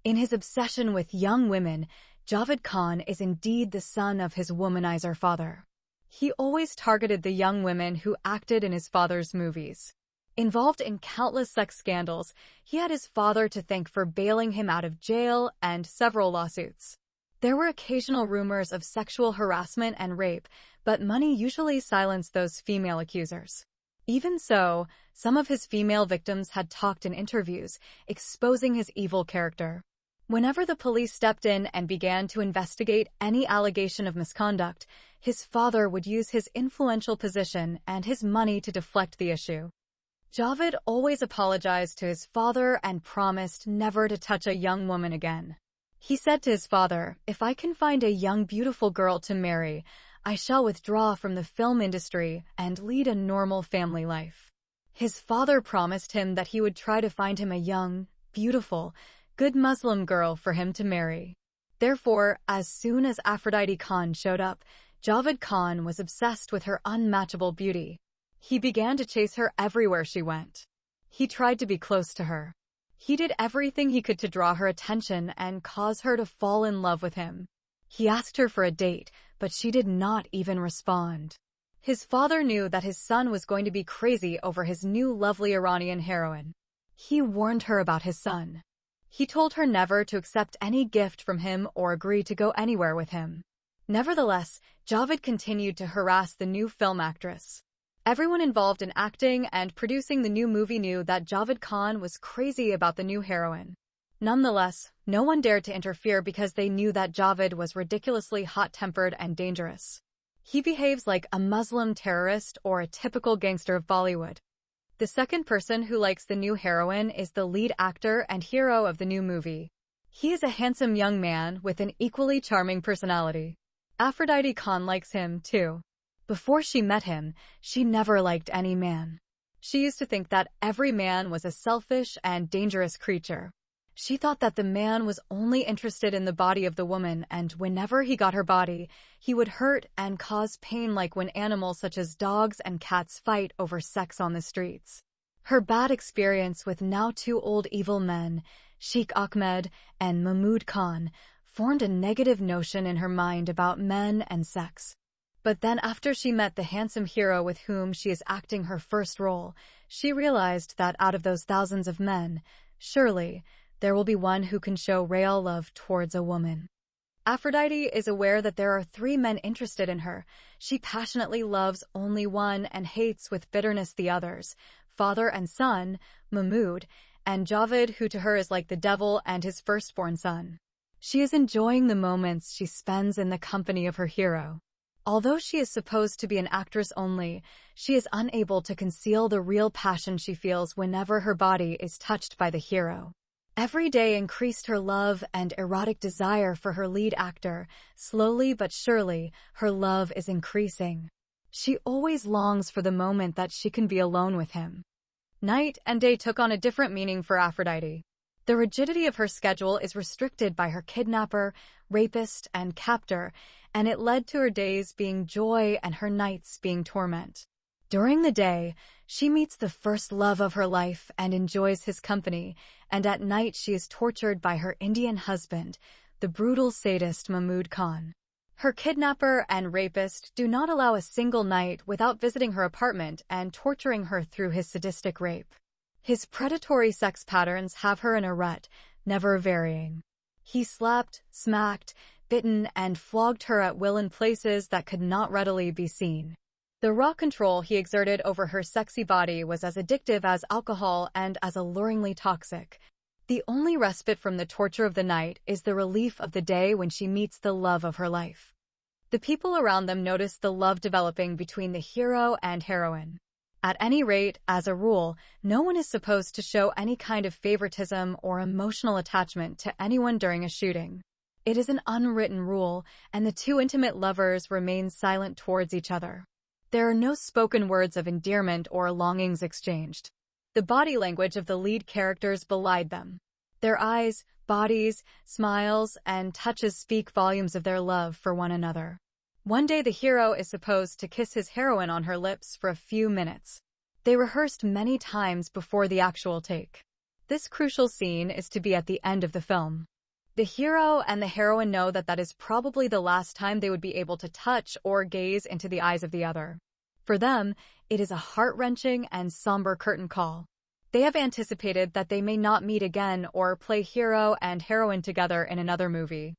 In his obsession with young women, Javed Khan is indeed the son of his womanizer father. He always targeted the young women who acted in his father's movies. Involved in countless sex scandals, he had his father to thank for bailing him out of jail and several lawsuits. There were occasional rumors of sexual harassment and rape, but money usually silenced those female accusers. Even so, some of his female victims had talked in interviews, exposing his evil character. Whenever the police stepped in and began to investigate any allegation of misconduct, his father would use his influential position and his money to deflect the issue. Javed always apologized to his father and promised never to touch a young woman again. He said to his father, "If I can find a young beautiful girl to marry, I shall withdraw from the film industry and lead a normal family life." His father promised him that he would try to find him a young, beautiful, good Muslim girl for him to marry. Therefore, as soon as Aphrodite Khan showed up, Javed Khan was obsessed with her unmatchable beauty. He began to chase her everywhere she went. He tried to be close to her. He did everything he could to draw her attention and cause her to fall in love with him. He asked her for a date, but she did not even respond. His father knew that his son was going to be crazy over his new lovely Iranian heroine. He warned her about his son. He told her never to accept any gift from him or agree to go anywhere with him. Nevertheless, Javed continued to harass the new film actress. Everyone involved in acting and producing the new movie knew that Javed Khan was crazy about the new heroine. Nonetheless, no one dared to interfere because they knew that Javed was ridiculously hot-tempered and dangerous. He behaves like a Muslim terrorist or a typical gangster of Bollywood. The second person who likes the new heroine is the lead actor and hero of the new movie. He is a handsome young man with an equally charming personality. Aphrodite Khan likes him, too. Before she met him, she never liked any man. She used to think that every man was a selfish and dangerous creature. She thought that the man was only interested in the body of the woman, and whenever he got her body, he would hurt and cause pain like when animals such as dogs and cats fight over sex on the streets. Her bad experience with now two old evil men, Sheikh Ahmed and Mahmud Khan, formed a negative notion in her mind about men and sex. But then after she met the handsome hero with whom she is acting her first role, she realized that out of those thousands of men, surely, there will be one who can show real love towards a woman. Aphrodite is aware that there are 3 men interested in her. She passionately loves only one and hates with bitterness the others, father and son, Mahmud, and Javed, who to her is like the devil and his firstborn son. She is enjoying the moments she spends in the company of her hero. Although she is supposed to be an actress only, she is unable to conceal the real passion she feels whenever her body is touched by the hero. Every day increased her love and erotic desire for her lead actor. Slowly but surely, her love is increasing. She always longs for the moment that she can be alone with him. Night and day took on a different meaning for Aphrodite. The rigidity of her schedule is restricted by her kidnapper, rapist, and captor, and it led to her days being joy and her nights being torment. During the day, she meets the first love of her life and enjoys his company, and at night she is tortured by her Indian husband, the brutal sadist Mahmud Khan. Her kidnapper and rapist do not allow a single night without visiting her apartment and torturing her through his sadistic rape. His predatory sex patterns have her in a rut, never varying. He slapped, smacked, bitten, and flogged her at will in places that could not readily be seen. The raw control he exerted over her sexy body was as addictive as alcohol and as alluringly toxic. The only respite from the torture of the night is the relief of the day when she meets the love of her life. The people around them notice the love developing between the hero and heroine. At any rate, as a rule, no one is supposed to show any kind of favoritism or emotional attachment to anyone during a shooting. It is an unwritten rule, and the two intimate lovers remain silent towards each other. There are no spoken words of endearment or longings exchanged. The body language of the lead characters belied them. Their eyes, bodies, smiles, and touches speak volumes of their love for one another. One day the hero is supposed to kiss his heroine on her lips for a few minutes. They rehearsed many times before the actual take. This crucial scene is to be at the end of the film. The hero and the heroine know that is probably the last time they would be able to touch or gaze into the eyes of the other. For them, it is a heart-wrenching and somber curtain call. They have anticipated that they may not meet again or play hero and heroine together in another movie.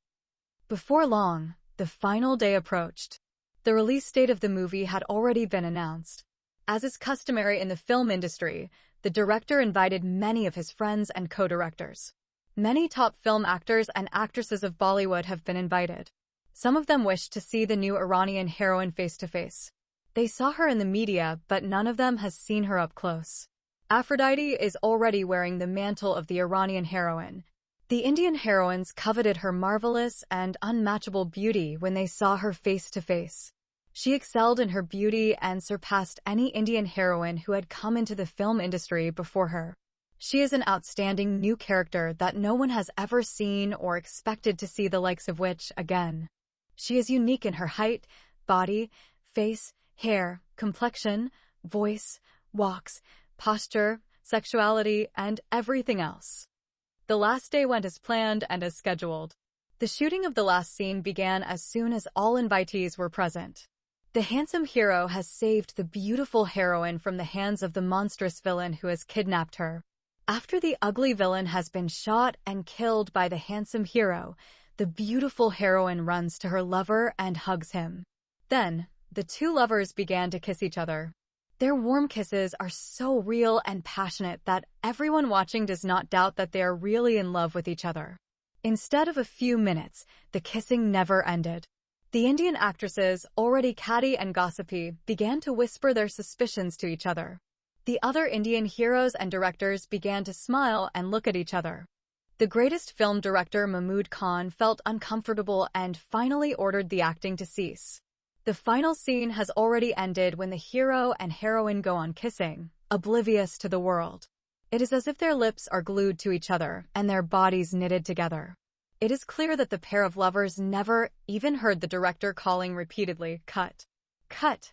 Before long, the final day approached. The release date of the movie had already been announced. As is customary in the film industry, the director invited many of his friends and co-directors. Many top film actors and actresses of Bollywood have been invited. Some of them wished to see the new Iranian heroine face-to-face. They saw her in the media, but none of them has seen her up close. Aphrodite is already wearing the mantle of the Iranian heroine. The Indian heroines coveted her marvelous and unmatchable beauty when they saw her face-to-face. She excelled in her beauty and surpassed any Indian heroine who had come into the film industry before her. She is an outstanding new character that no one has ever seen or expected to see the likes of which again. She is unique in her height, body, face, hair, complexion, voice, walks, posture, sexuality, and everything else. The last day went as planned and as scheduled. The shooting of the last scene began as soon as all invitees were present. The handsome hero has saved the beautiful heroine from the hands of the monstrous villain who has kidnapped her. After the ugly villain has been shot and killed by the handsome hero, the beautiful heroine runs to her lover and hugs him. Then, the two lovers began to kiss each other. Their warm kisses are so real and passionate that everyone watching does not doubt that they are really in love with each other. Instead of a few minutes, the kissing never ended. The Indian actresses, already catty and gossipy, began to whisper their suspicions to each other. The other Indian heroes and directors began to smile and look at each other. The greatest film director Mahmood Khan felt uncomfortable and finally ordered the acting to cease. The final scene has already ended when the hero and heroine go on kissing, oblivious to the world. It is as if their lips are glued to each other and their bodies knitted together. It is clear that the pair of lovers never even heard the director calling repeatedly, "Cut! Cut!"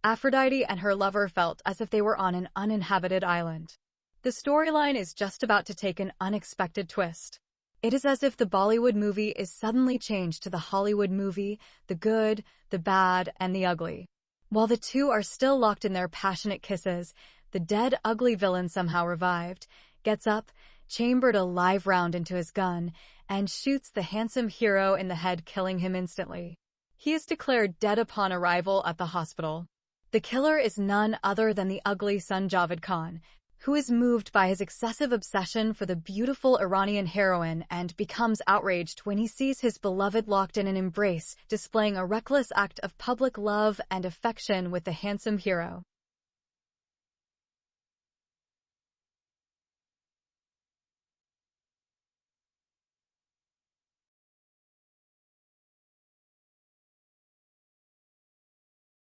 Aphrodite and her lover felt as if they were on an uninhabited island. The storyline is just about to take an unexpected twist. It is as if the Bollywood movie is suddenly changed to the Hollywood movie, the good, the bad, and the ugly. While the two are still locked in their passionate kisses, the dead, ugly villain somehow revived, gets up, chambered a live round into his gun, and shoots the handsome hero in the head, killing him instantly. He is declared dead upon arrival at the hospital. The killer is none other than the ugly son Javed Khan, who is moved by his excessive obsession for the beautiful Iranian heroine and becomes outraged when he sees his beloved locked in an embrace, displaying a reckless act of public love and affection with the handsome hero.